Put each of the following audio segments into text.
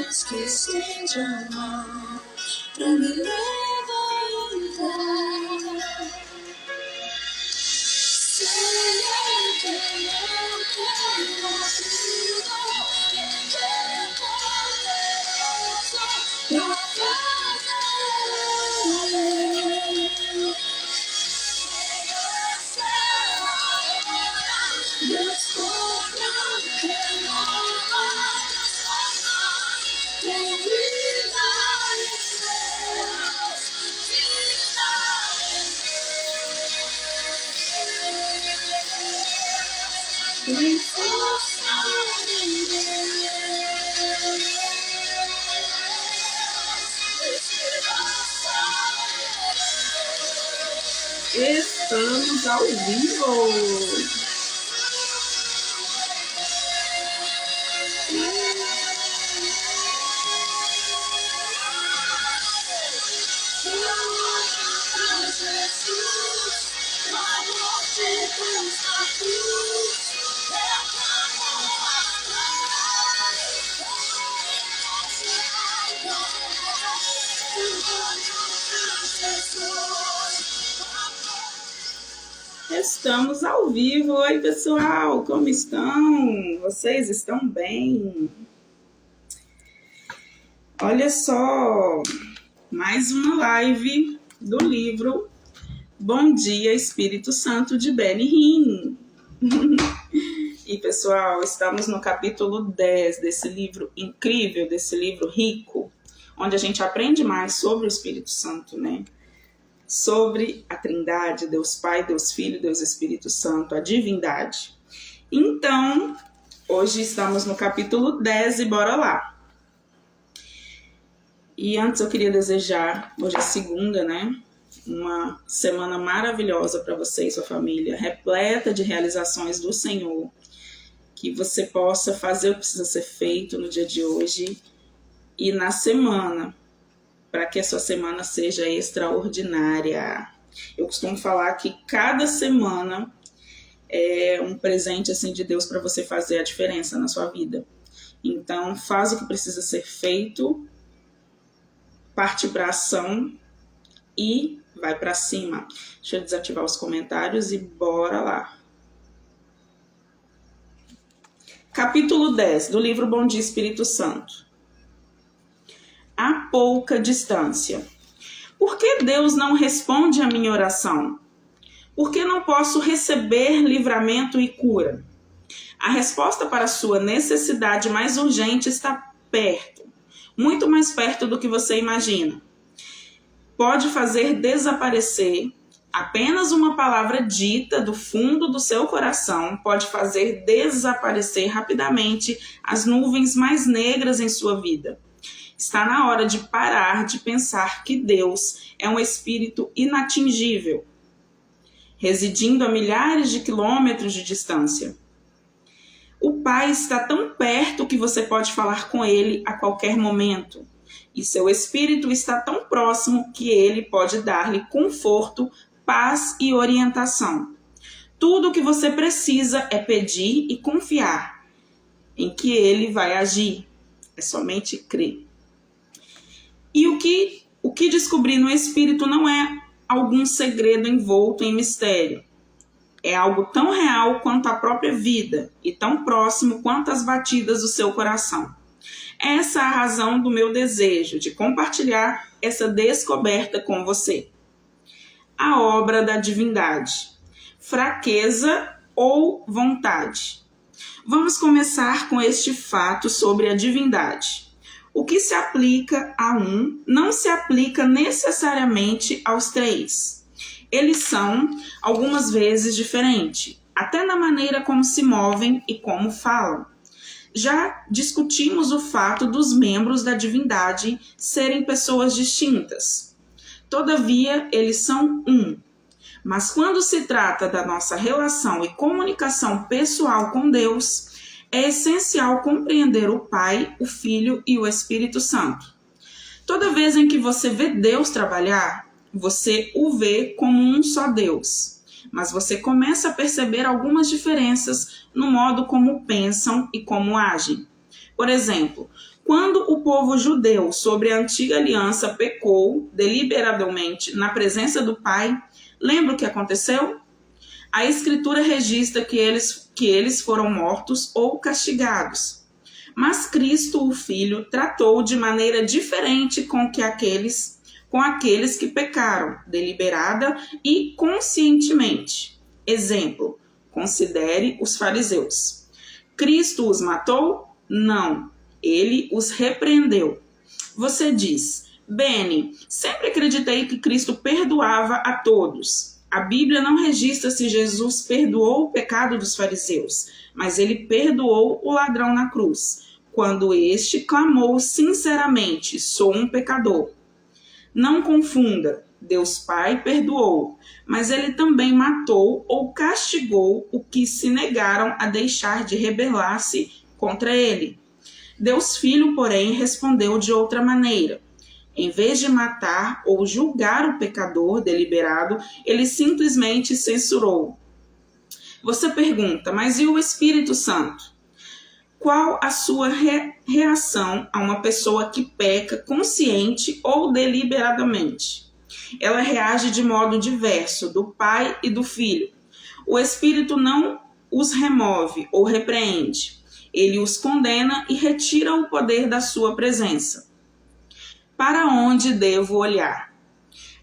que estende a mão pra me levantar. Senhor, que não quero tudo, que quero poderoso pra Estamos ao vivo! Estamos ao vivo. Oi, pessoal, como estão? Vocês estão bem? Olha só, mais uma live do livro Bom Dia, Espírito Santo, de Benny Hinn. E, pessoal, estamos no capítulo 10 desse livro incrível, desse livro rico, onde a gente aprende mais sobre o Espírito Santo, né? Sobre a Trindade, Deus Pai, Deus Filho, Deus Espírito Santo, a divindade. Então, hoje estamos no capítulo 10 e bora lá. E antes eu queria desejar, hoje é segunda, né? Uma semana maravilhosa para você e sua família, repleta de realizações do Senhor. Que você possa fazer o que precisa ser feito no dia de hoje e na semana, para que a sua semana seja extraordinária. Eu costumo falar que cada semana é um presente assim, de Deus para você fazer a diferença na sua vida. Então, faz o que precisa ser feito, parte para a ação e vai para cima. Deixa eu desativar os comentários e bora lá. Capítulo 10 do livro Bom Dia, Espírito Santo. A pouca distância. Por que Deus não responde à minha oração? Por que não posso receber livramento e cura? A resposta para a sua necessidade mais urgente está perto, muito mais perto do que você imagina. Pode fazer desaparecer apenas uma palavra dita do fundo do seu coração, pode fazer desaparecer rapidamente as nuvens mais negras em sua vida. Está na hora de parar de pensar que Deus é um espírito inatingível, residindo a milhares de quilômetros de distância. O Pai está tão perto que você pode falar com Ele a qualquer momento. E seu espírito está tão próximo que Ele pode dar-lhe conforto, paz e orientação. Tudo o que você precisa é pedir e confiar em que Ele vai agir. É somente crer. E o que descobrir no Espírito não é algum segredo envolto em mistério. É algo tão real quanto a própria vida e tão próximo quanto as batidas do seu coração. Essa é a razão do meu desejo de compartilhar essa descoberta com você. A obra da divindade. Fraqueza ou vontade. Vamos começar com este fato sobre a divindade. O que se aplica a um não se aplica necessariamente aos três. Eles são, algumas vezes, diferentes, até na maneira como se movem e como falam. Já discutimos o fato dos membros da divindade serem pessoas distintas. Todavia, eles são um. Mas quando se trata da nossa relação e comunicação pessoal com Deus, é essencial compreender o Pai, o Filho e o Espírito Santo. Toda vez em que você vê Deus trabalhar, você o vê como um só Deus. Mas você começa a perceber algumas diferenças no modo como pensam e como agem. Por exemplo, Quando o povo judeu sobre a antiga aliança pecou deliberadamente na presença do Pai, lembra o que aconteceu? A Escritura registra que eles foram mortos ou castigados. Mas Cristo, o Filho, tratou de maneira diferente com aqueles que pecaram, deliberada e conscientemente. Exemplo, considere os fariseus. Cristo os matou? Não. Ele os repreendeu. Você diz, Beni, sempre acreditei que Cristo perdoava a todos. A Bíblia não registra se Jesus perdoou o pecado dos fariseus, mas ele perdoou o ladrão na cruz, quando este clamou sinceramente, sou um pecador. Não confunda, Deus Pai perdoou, mas ele também matou ou castigou os que se negaram a deixar de rebelar-se contra ele. Deus Filho, porém, respondeu de outra maneira. Em vez de matar ou julgar o pecador deliberado, ele simplesmente censurou. Você pergunta, mas e o Espírito Santo? Qual a sua reação a uma pessoa que peca consciente ou deliberadamente? Ela reage de modo diverso do Pai e do Filho. O Espírito não os remove ou repreende. Ele os condena e retira o poder da sua presença. Para onde devo olhar?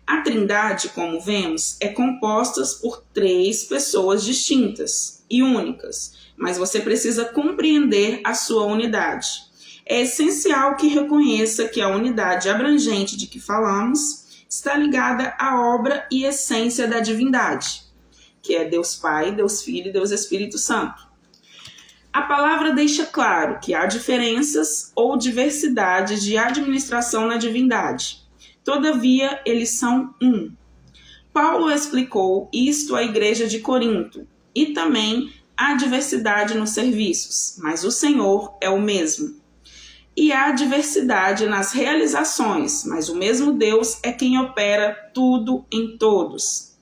A Trindade, como vemos, é composta por 3 pessoas distintas e únicas, mas você precisa compreender a sua unidade. É essencial que reconheça que a unidade abrangente de que falamos está ligada à obra e essência da divindade, que é Deus Pai, Deus Filho e Deus Espírito Santo. A palavra deixa claro que há diferenças ou diversidades de administração na divindade. Todavia, eles são um. Paulo explicou isto à igreja de Corinto e também há diversidade nos serviços, mas o Senhor é o mesmo. E há diversidade nas realizações, mas o mesmo Deus é quem opera tudo em todos.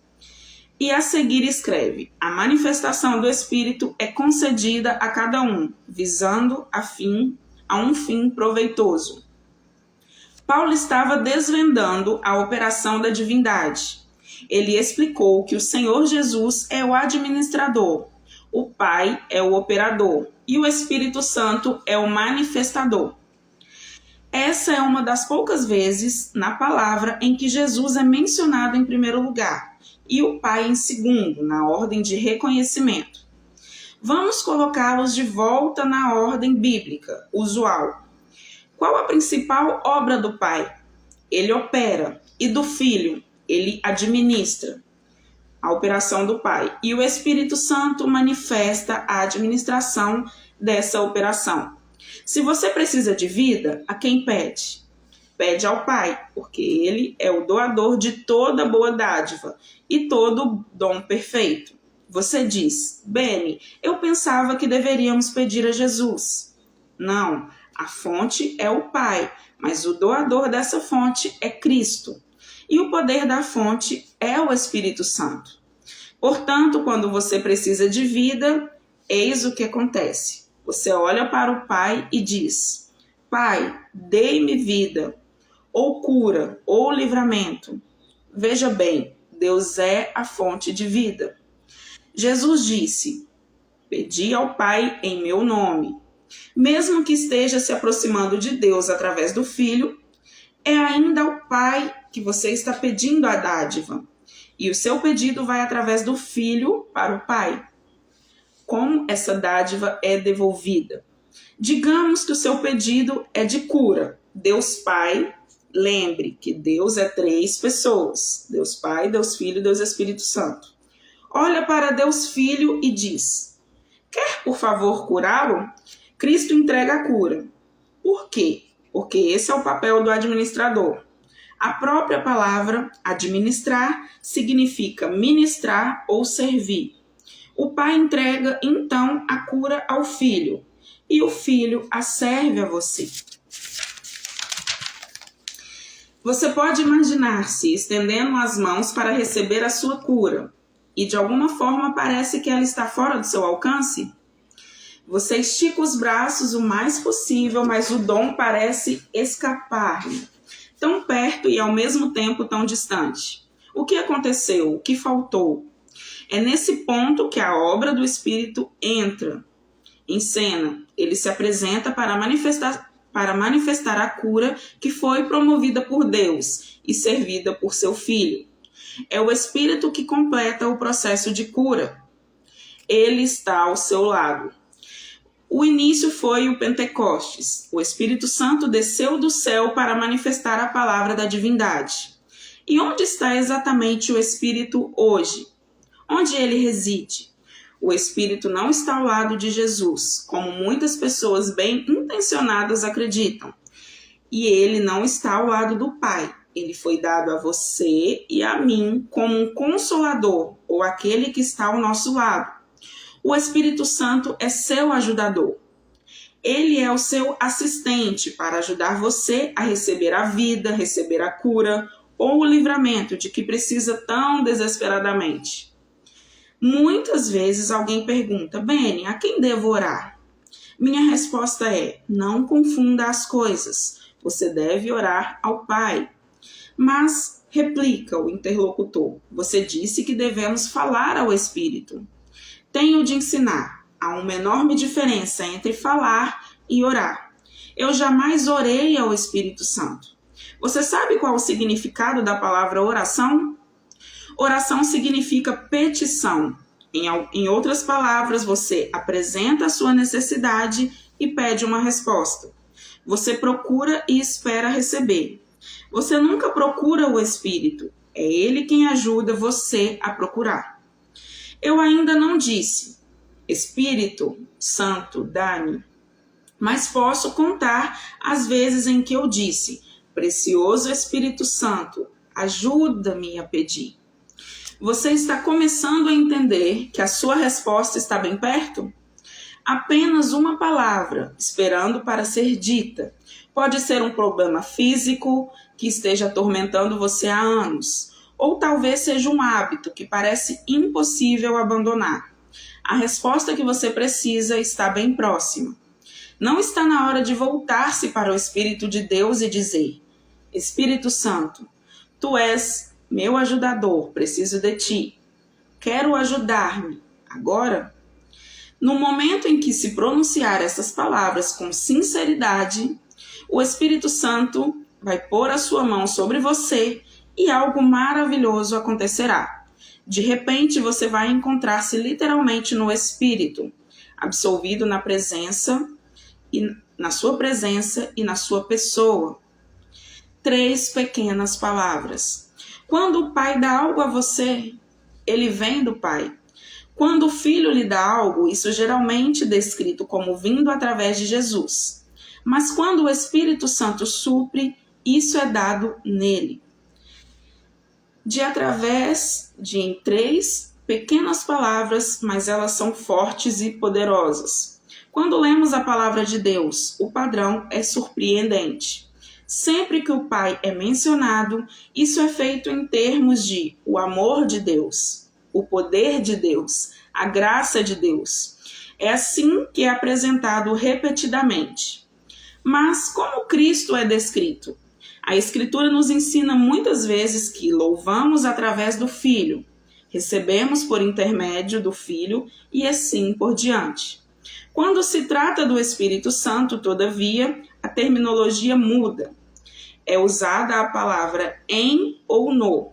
E a seguir escreve, a manifestação do Espírito é concedida a cada um, visando a um fim proveitoso. Paulo estava desvendando a operação da divindade. Ele explicou que o Senhor Jesus é o administrador, o Pai é o operador e o Espírito Santo é o manifestador. Essa é uma das poucas vezes na palavra em que Jesus é mencionado em primeiro lugar e o Pai em segundo, na ordem de reconhecimento. Vamos colocá-los de volta na ordem bíblica, usual. Qual a principal obra do Pai? Ele opera. E do Filho? Ele administra a operação do Pai. E o Espírito Santo manifesta a administração dessa operação. Se você precisa de vida, a quem pede? Pede ao Pai, porque Ele é o doador de toda boa dádiva e todo dom perfeito. Você diz, Beni, eu pensava que deveríamos pedir a Jesus. Não, a fonte é o Pai, mas o doador dessa fonte é Cristo. E o poder da fonte é o Espírito Santo. Portanto, quando você precisa de vida, eis o que acontece. Você olha para o Pai e diz, Pai, dê-me vida, ou cura, ou livramento. Veja bem, Deus é a fonte de vida. Jesus disse, pedi ao Pai em meu nome. Mesmo que esteja se aproximando de Deus através do Filho, é ainda ao Pai que você está pedindo a dádiva. E o seu pedido vai através do Filho para o Pai. Como essa dádiva é devolvida? Digamos que o seu pedido é de cura. Deus Pai, lembre que Deus é 3 pessoas. Deus Pai, Deus Filho e Deus Espírito Santo. Olha para Deus Filho e diz, quer por favor curá-lo? Cristo entrega a cura. Por quê? Porque esse é o papel do administrador. A própria palavra administrar significa ministrar ou servir. O Pai entrega, então, a cura ao Filho, e o Filho a serve a você. Você pode imaginar-se estendendo as mãos para receber a sua cura, e de alguma forma parece que ela está fora do seu alcance? Você estica os braços o mais possível, mas o dom parece escapar-lhe. Tão perto e ao mesmo tempo tão distante. O que aconteceu? O que faltou? É nesse ponto que a obra do Espírito entra em cena. Ele se apresenta para manifestar a cura que foi promovida por Deus e servida por seu Filho. É o Espírito que completa o processo de cura. Ele está ao seu lado. O início foi o Pentecostes. O Espírito Santo desceu do céu para manifestar a palavra da divindade. E onde está exatamente o Espírito hoje? Onde ele reside? O Espírito não está ao lado de Jesus, como muitas pessoas bem intencionadas acreditam. E ele não está ao lado do Pai. Ele foi dado a você e a mim como um consolador, ou aquele que está ao nosso lado. O Espírito Santo é seu ajudador. Ele é o seu assistente para ajudar você a receber a vida, receber a cura ou o livramento de que precisa tão desesperadamente. Muitas vezes alguém pergunta: Beni, a quem devo orar? Minha resposta é: não confunda as coisas. Você deve orar ao Pai. Mas, replica o interlocutor, você disse que devemos falar ao Espírito. Tenho de ensinar. Há uma enorme diferença entre falar e orar. Eu jamais orei ao Espírito Santo. Você sabe qual o significado da palavra oração? Oração significa petição. Em outras palavras, você apresenta a sua necessidade e pede uma resposta. Você procura e espera receber. Você nunca procura o Espírito. É Ele quem ajuda você a procurar. Eu ainda não disse, Espírito Santo, dá-me. Mas posso contar as vezes em que eu disse, precioso Espírito Santo, ajuda-me a pedir. Você está começando a entender que a sua resposta está bem perto? Apenas uma palavra, esperando para ser dita. Pode ser um problema físico que esteja atormentando você há anos. Ou talvez seja um hábito que parece impossível abandonar. A resposta que você precisa está bem próxima. Não está na hora de voltar-se para o Espírito de Deus e dizer: Espírito Santo, tu és meu ajudador, preciso de ti. Quero ajudar-me. Agora? No momento em que se pronunciar essas palavras com sinceridade, o Espírito Santo vai pôr a sua mão sobre você e algo maravilhoso acontecerá. De repente, você vai encontrar-se literalmente no Espírito, absolvido na sua presença e na sua pessoa. 3 pequenas palavras. Quando o Pai dá algo a você, ele vem do Pai. Quando o Filho lhe dá algo, isso geralmente é descrito como vindo através de Jesus. Mas quando o Espírito Santo supre, isso é dado nele. Em 3 pequenas palavras, mas elas são fortes e poderosas. Quando lemos a palavra de Deus, o padrão é surpreendente. Sempre que o Pai é mencionado, isso é feito em termos de o amor de Deus, o poder de Deus, a graça de Deus. É assim que é apresentado repetidamente. Mas como Cristo é descrito? A Escritura nos ensina muitas vezes que louvamos através do Filho, recebemos por intermédio do Filho e assim por diante. Quando se trata do Espírito Santo, todavia, a terminologia muda. É usada a palavra em ou no.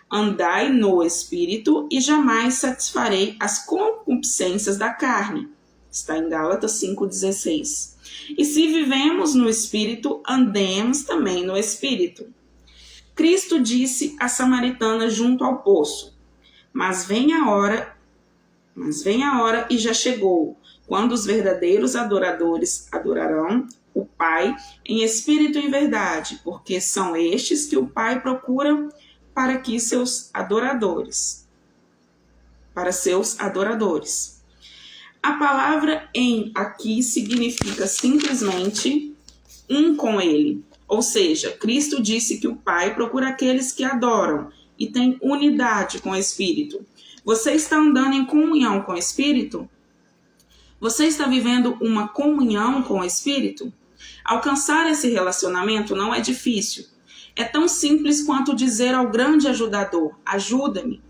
Andai no Espírito e jamais satisfarei as concupiscências da carne. Está em Gálatas 5,16. E se vivemos no Espírito, andemos também no Espírito. Cristo disse à samaritana junto ao poço: Mas vem a hora e já chegou, quando os verdadeiros adoradores adorarão o Pai em espírito e em verdade, porque são estes que o Pai procura para seus adoradores. A palavra em aqui significa simplesmente um com ele. Ou seja, Cristo disse que o Pai procura aqueles que adoram e tem unidade com o Espírito. Você está andando em comunhão com o Espírito? Você está vivendo uma comunhão com o Espírito? Alcançar esse relacionamento não é difícil. É tão simples quanto dizer ao grande ajudador: ajuda-me.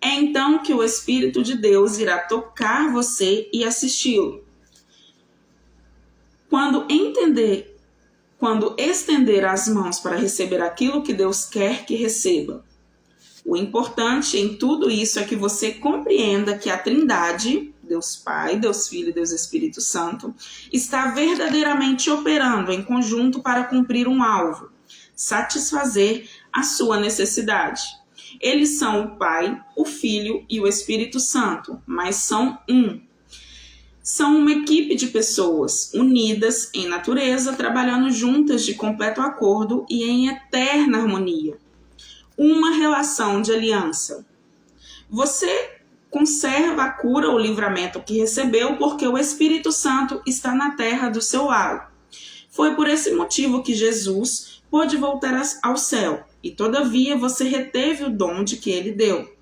É então que o Espírito de Deus irá tocar você e assisti-lo. Quando estender as mãos para receber aquilo que Deus quer que receba. O importante em tudo isso é que você compreenda que a Trindade, Deus Pai, Deus Filho e Deus Espírito Santo, está verdadeiramente operando em conjunto para cumprir um alvo, satisfazer a sua necessidade. Eles são o Pai, o Filho e o Espírito Santo, mas são um. São uma equipe de pessoas unidas em natureza, trabalhando juntas de completo acordo e em eterna harmonia. Uma relação de aliança. Você conserva a cura ou livramento que recebeu porque o Espírito Santo está na terra do seu lado. Foi por esse motivo que Jesus pôde voltar ao céu e, todavia, você reteve o dom de que ele deu.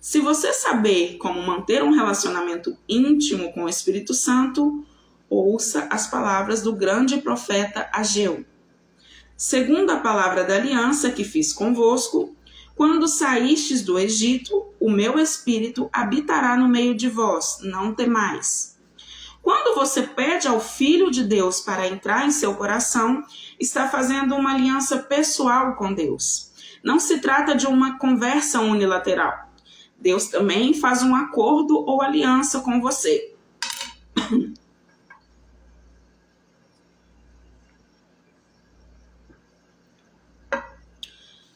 Se você saber como manter um relacionamento íntimo com o Espírito Santo, ouça as palavras do grande profeta Ageu. Segundo a palavra da aliança que fiz convosco, quando saístes do Egito, o meu Espírito habitará no meio de vós, não temais. Quando você pede ao Filho de Deus para entrar em seu coração, está fazendo uma aliança pessoal com Deus. Não se trata de uma conversa unilateral. Deus também faz um acordo ou aliança com você.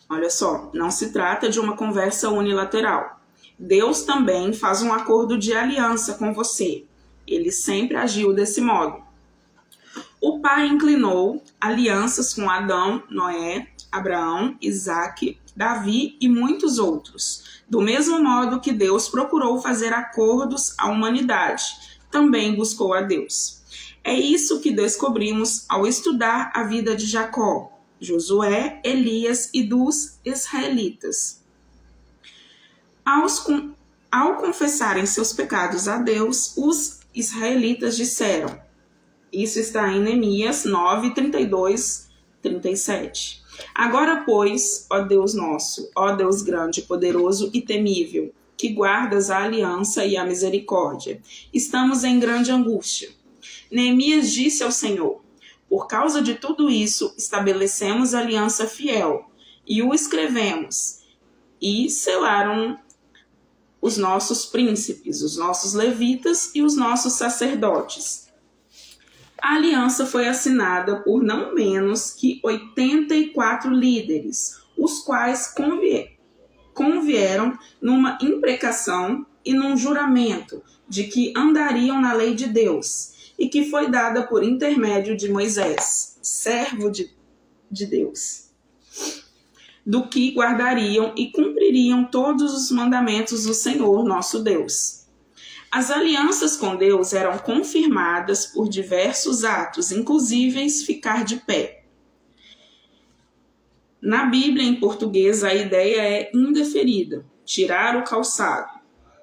Olha só, não se trata de uma conversa unilateral. Deus também faz um acordo de aliança com você. Ele sempre agiu desse modo. O Pai inclinou alianças com Adão, Noé, Abraão, Isaque, Davi e muitos outros. Do mesmo modo que Deus procurou fazer acordos à humanidade, também buscou a Deus. É isso que descobrimos ao estudar a vida de Jacó, Josué, Elias e dos israelitas. Ao confessarem seus pecados a Deus, os israelitas disseram, isso está em Neemias 9, 32, 37. Agora, pois, ó Deus nosso, ó Deus grande, poderoso e temível, que guardas a aliança e a misericórdia, estamos em grande angústia. Neemias disse ao Senhor, por causa de tudo isso, estabelecemos aliança fiel e o escrevemos e selaram os nossos príncipes, os nossos levitas e os nossos sacerdotes. A aliança foi assinada por não menos que 84 líderes, os quais convieram numa imprecação e num juramento de que andariam na lei de Deus, e que foi dada por intermédio de Moisés, servo de Deus, do que guardariam e cumpririam todos os mandamentos do Senhor nosso Deus. As alianças com Deus eram confirmadas por diversos atos, inclusive ficar de pé. Na Bíblia, em português, a ideia é indeferida: tirar o calçado,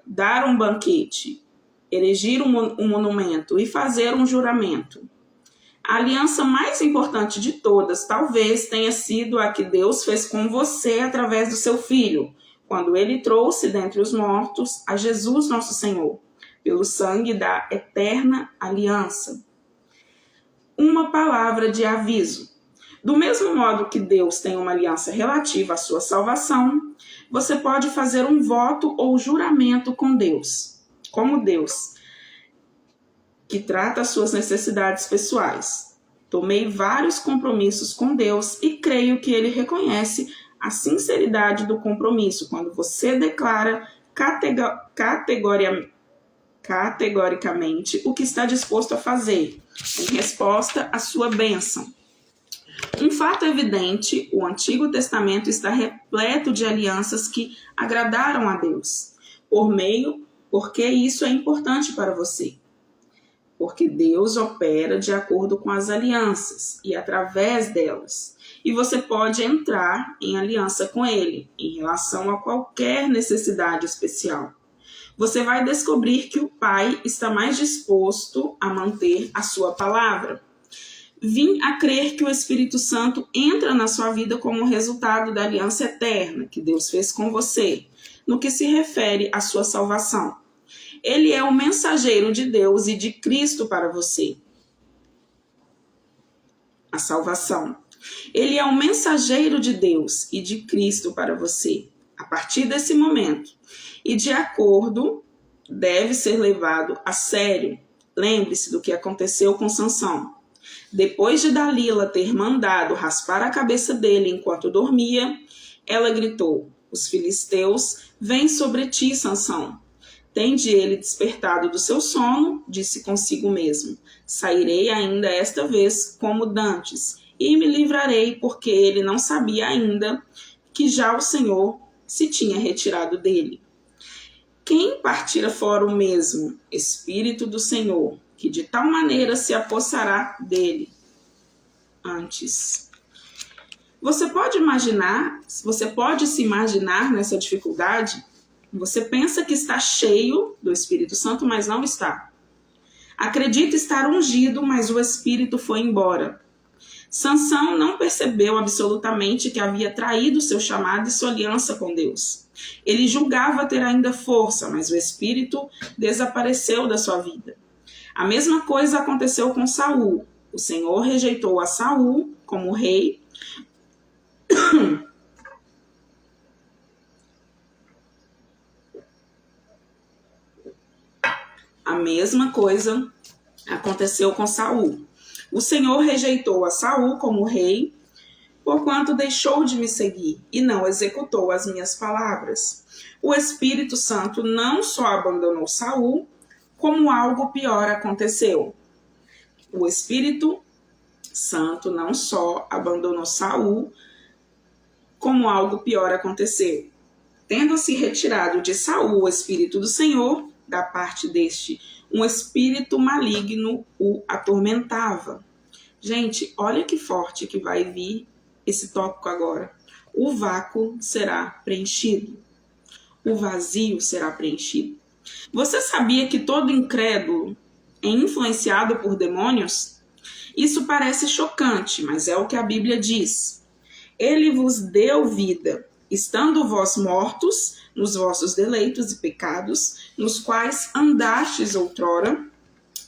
dar um banquete, erigir um monumento e fazer um juramento. A aliança mais importante de todas talvez tenha sido a que Deus fez com você através do seu Filho, quando ele trouxe dentre os mortos a Jesus nosso Senhor, pelo sangue da eterna aliança. Uma palavra de aviso. Do mesmo modo que Deus tem uma aliança relativa à sua salvação, você pode fazer um voto ou juramento com Deus, como Deus, que trata as suas necessidades pessoais. Tomei vários compromissos com Deus e creio que Ele reconhece a sinceridade do compromisso quando você declara categoricamente o que está disposto a fazer, em resposta à sua bênção. Um fato evidente, o Antigo Testamento está repleto de alianças que agradaram a Deus. Porque isso é importante para você. Porque Deus opera de acordo com as alianças e através delas. E você pode entrar em aliança com Ele em relação a qualquer necessidade especial. você vai descobrir que o Pai está mais disposto a manter a sua palavra. Vim a crer que o Espírito Santo entra na sua vida como resultado da aliança eterna que Deus fez com você, no que se refere à sua salvação. Ele é o mensageiro de Deus e de Cristo para você. A salvação. Ele é o mensageiro de Deus e de Cristo para você. A partir desse momento, e de acordo, deve ser levado a sério. Lembre-se do que aconteceu com Sansão. Depois de Dalila ter mandado raspar a cabeça dele enquanto dormia, ela gritou: os filisteus vêm sobre ti, Sansão. Tende ele despertado do seu sono, disse consigo mesmo: sairei ainda esta vez como dantes, e me livrarei, porque ele não sabia ainda que já o Senhor se tinha retirado dele. Quem partira fora o mesmo Espírito do Senhor, que de tal maneira se apossará dele antes. Você pode se imaginar nessa dificuldade? Você pensa que está cheio do Espírito Santo, mas não está. Acredita estar ungido, mas o Espírito foi embora. Sansão não percebeu absolutamente que havia traído seu chamado e sua aliança com Deus. Ele julgava ter ainda força, mas o Espírito desapareceu da sua vida. A mesma coisa aconteceu com Saul. O Senhor rejeitou a Saul como rei. A mesma coisa aconteceu com Saul. O Senhor rejeitou a Saul como rei, porquanto deixou de me seguir e não executou as minhas palavras. O Espírito Santo não só abandonou Saul, como algo pior aconteceu. O Espírito Santo não só abandonou Saul, como algo pior aconteceu. Tendo-se retirado de Saul o Espírito do Senhor, da parte deste, um espírito maligno o atormentava. Gente, olha que forte que vai vir esse tópico agora. O vácuo será preenchido. O vazio será preenchido. Você sabia que todo incrédulo é influenciado por demônios? Isso parece chocante, mas é o que a Bíblia diz. Ele vos deu vida, estando vós mortos nos vossos deleitos e pecados, nos quais andastes outrora,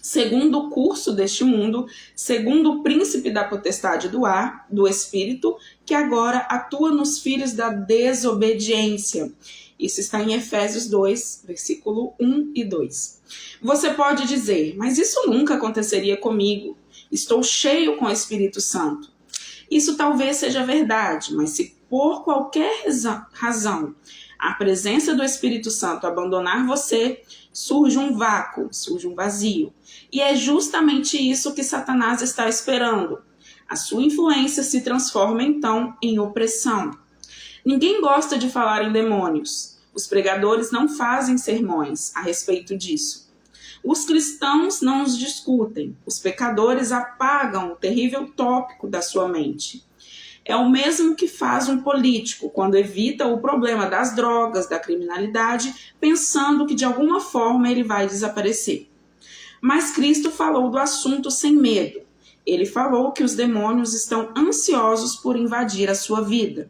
segundo o curso deste mundo, segundo o príncipe da potestade do ar, do Espírito, que agora atua nos filhos da desobediência. Isso está em Efésios 2, versículo 1 e 2. Você pode dizer, mas isso nunca aconteceria comigo. Estou cheio com o Espírito Santo. Isso talvez seja verdade, mas se por qualquer razão a presença do Espírito Santo abandonar você, surge um vácuo, surge um vazio. E é justamente isso que Satanás está esperando. A sua influência se transforma então em opressão. Ninguém gosta de falar em demônios. Os pregadores não fazem sermões a respeito disso. Os cristãos não os discutem. Os pecadores apagam o terrível tópico da sua mente. É o mesmo que faz um político quando evita o problema das drogas, da criminalidade, pensando que de alguma forma ele vai desaparecer. Mas Cristo falou do assunto sem medo. Ele falou que os demônios estão ansiosos por invadir a sua vida.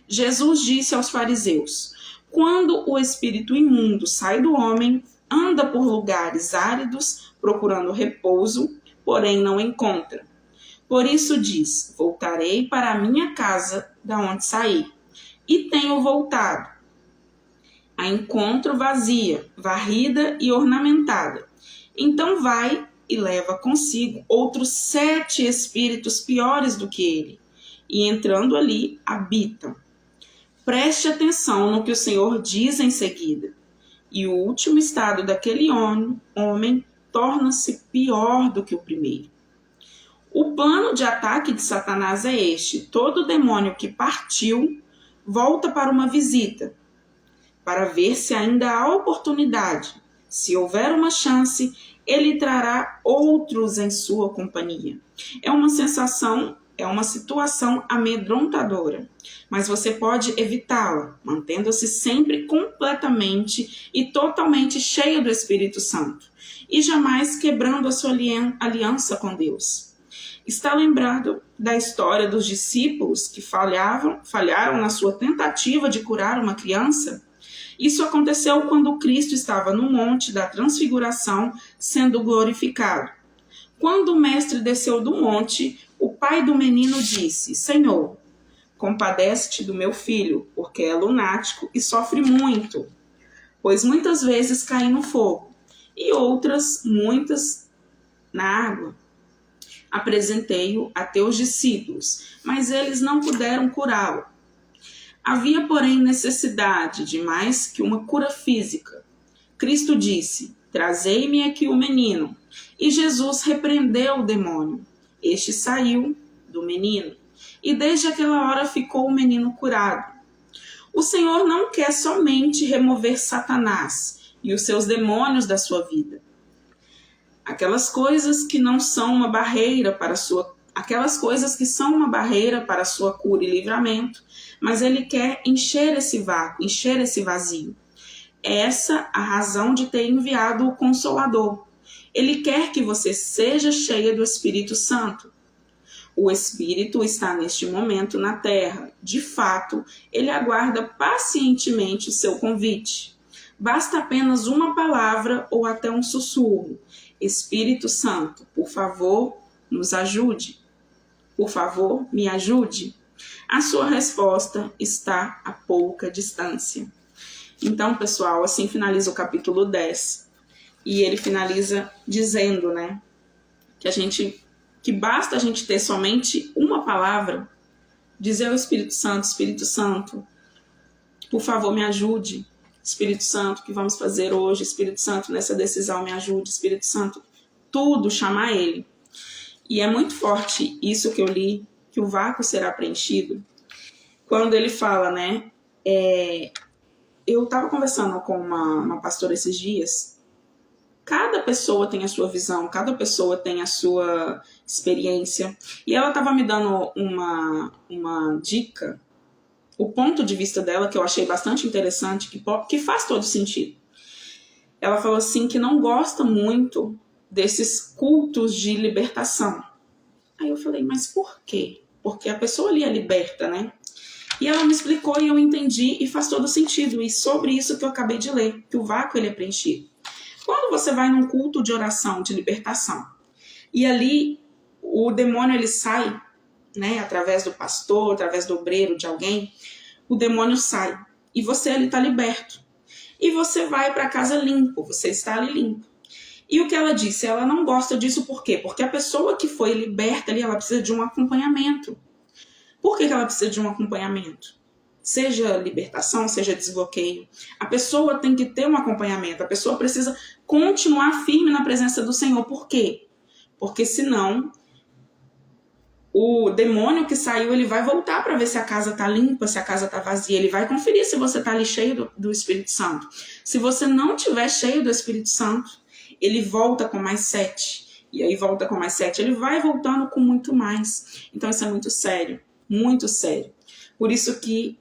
Jesus disse aos fariseus: quando o espírito imundo sai do homem, anda por lugares áridos, procurando repouso, porém não encontra. Por isso diz: voltarei para a minha casa, da onde saí. E tenho voltado. A encontro vazia, varrida e ornamentada. Então vai e leva consigo outros 7 espíritos piores do que ele, e entrando ali, habitam. Preste atenção no que o Senhor diz em seguida. E o último estado daquele homem torna-se pior do que o primeiro. O plano de ataque de Satanás é este: todo demônio que partiu volta para uma visita, para ver se ainda há oportunidade. Se houver uma chance, ele trará outros em sua companhia. É uma sensação é uma situação amedrontadora, mas você pode evitá-la, mantendo-se sempre completamente e totalmente cheio do Espírito Santo e jamais quebrando a sua aliança com Deus. Está lembrado da história dos discípulos que falharam na sua tentativa de curar uma criança? Isso aconteceu quando Cristo estava no Monte da Transfiguração sendo glorificado. Quando o mestre desceu do monte, o pai do menino disse: Senhor, compadece-te do meu filho, porque é lunático e sofre muito, pois muitas vezes cai no fogo e outras muitas na água. Apresentei-o a teus discípulos, mas eles não puderam curá-lo. Havia, porém, necessidade de mais que uma cura física. Cristo disse: Trazei-me aqui o menino. E Jesus repreendeu o demônio. Este saiu do menino, e desde aquela hora ficou o menino curado. O Senhor não quer somente remover Satanás e os seus demônios da sua vida. Aquelas coisas que são uma barreira para a sua cura e livramento, mas ele quer encher esse vácuo, encher esse vazio. Essa a razão de ter enviado o Consolador. Ele quer que você seja cheia do Espírito Santo. O Espírito está neste momento na terra. De fato, ele aguarda pacientemente o seu convite. Basta apenas uma palavra ou até um sussurro. Espírito Santo, por favor, nos ajude. Por favor, me ajude. A sua resposta está a pouca distância. Então, pessoal, assim finaliza o capítulo 10. E ele finaliza dizendo, que basta a gente ter somente uma palavra, dizer ao Espírito Santo, por favor, me ajude. Espírito Santo, o que vamos fazer hoje? Espírito Santo, nessa decisão, me ajude. Espírito Santo, tudo, chamar ele. E é muito forte isso que eu li, que o vácuo será preenchido. Quando ele fala, eu estava conversando com uma pastora esses dias. Cada pessoa tem a sua visão, cada pessoa tem a sua experiência. E ela estava me dando uma dica, o ponto de vista dela, que eu achei bastante interessante, que faz todo sentido. Ela falou assim que não gosta muito desses cultos de libertação. Aí eu falei, mas por quê? Porque a pessoa ali é liberta, E ela me explicou e eu entendi e faz todo sentido. E sobre isso que eu acabei de ler, que o vácuo ele é preenchido. Quando você vai num culto de oração, de libertação, e ali o demônio ele sai, através do pastor, através do obreiro, de alguém, o demônio sai. E você ali está liberto. E você vai para casa limpo, você está ali limpo. E o que ela disse, ela não gosta disso por quê? Porque a pessoa que foi liberta ali, ela precisa de um acompanhamento. Por que ela precisa de um acompanhamento? Seja libertação, seja desbloqueio. A pessoa tem que ter um acompanhamento. A pessoa precisa continuar firme na presença do Senhor. Por quê? Porque senão o demônio que saiu, ele vai voltar para ver se a casa está limpa, se a casa está vazia. Ele vai conferir se você está ali cheio do Espírito Santo. Se você não estiver cheio do Espírito Santo, ele volta com mais 7. E aí volta com mais 7. Ele vai voltando com muito mais. Então isso é muito sério. Muito sério. Por isso que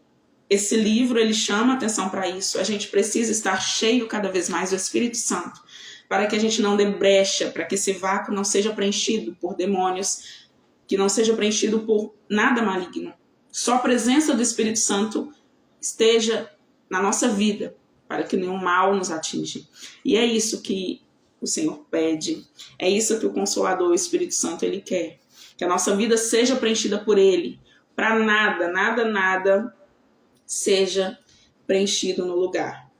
esse livro, ele chama atenção para isso. A gente precisa estar cheio cada vez mais do Espírito Santo, para que a gente não dê brecha, para que esse vácuo não seja preenchido por demônios, que não seja preenchido por nada maligno. Só a presença do Espírito Santo esteja na nossa vida, para que nenhum mal nos atinja. E é isso que o Senhor pede. É isso que o Consolador, o Espírito Santo, ele quer. Que a nossa vida seja preenchida por ele. Para nada seja preenchido no lugar,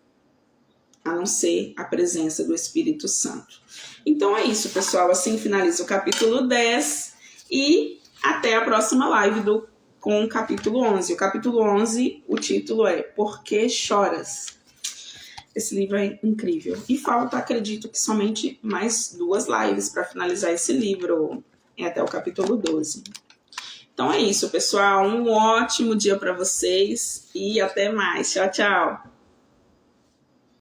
a não ser a presença do Espírito Santo. Então é isso, pessoal. Assim finaliza o capítulo 10 e até a próxima live com o capítulo 11. O capítulo 11, o título é Por que Choras? Esse livro é incrível. E falta, acredito que somente mais 2 lives para finalizar esse livro, até o capítulo 12. Então é isso, pessoal. Um ótimo dia para vocês e até mais. Tchau, tchau.